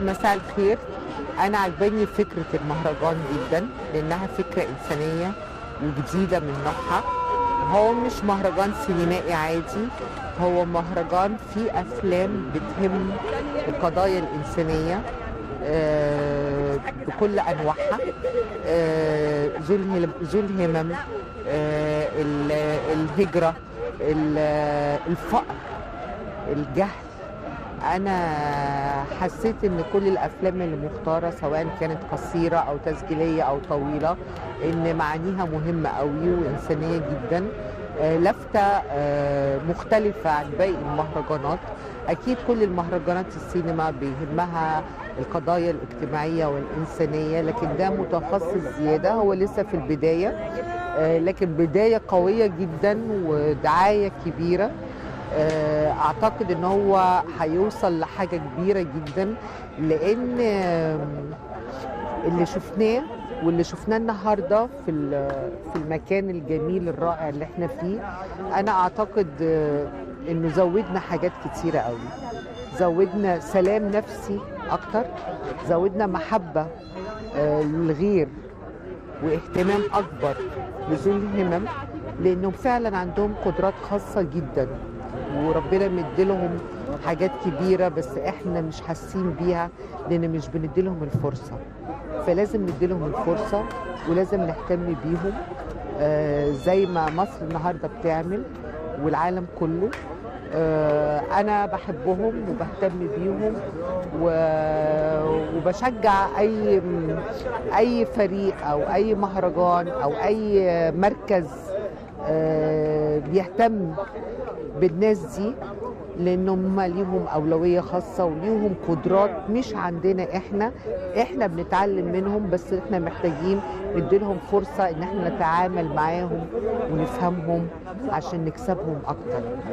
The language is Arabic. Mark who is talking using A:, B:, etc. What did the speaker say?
A: مساء الخير. أنا عجباني فكرة المهرجان جدا لأنها فكرة إنسانية وجديدة من نوعها. هو مش مهرجان سينمائي عادي، هو مهرجان فيه أفلام بتهم القضايا الإنسانية بكل أنواعها، ذو الهمم، الهجرة، الفقر، الجهل. أنا حسيت إن كل الأفلام اللي مختارة سواء كانت قصيرة أو تسجيلية أو طويلة إن معانيها مهمة قوي وإنسانية جدا، لفتة مختلفة عن باقي المهرجانات. أكيد كل المهرجانات السينما بيهمها القضايا الاجتماعية والإنسانية، لكن ده متخصص زيادة، هو لسه في البداية، لكن بداية قوية جدا ودعاية كبيرة. اعتقد ان هو هيوصل لحاجه كبيره جدا، لان اللي شفناه واللي شفناه النهارده في المكان الجميل الرائع اللي احنا فيه، انا اعتقد انه زودنا حاجات كتيره قوي. زودنا سلام نفسي اكتر، زودنا محبه للغير واهتمام اكبر بذوي الهمم، لانهم فعلا عندهم قدرات خاصه جدا وربنا مديلهم حاجات كبيرة بس احنا مش حاسين بيها لان مش بنديلهم الفرصة. فلازم نديلهم الفرصة ولازم نهتم بيهم زي ما مصر النهاردة بتعمل والعالم كله. انا بحبهم وبهتم بيهم وبشجع اي فريق او اي مهرجان او اي مركز بيهتم بالناس دي، لان هم ليهم اولويه خاصه وليهم قدرات مش عندنا. احنا بنتعلم منهم، بس احنا محتاجين نديلهم فرصه ان احنا نتعامل معاهم ونفهمهم عشان نكسبهم اكتر.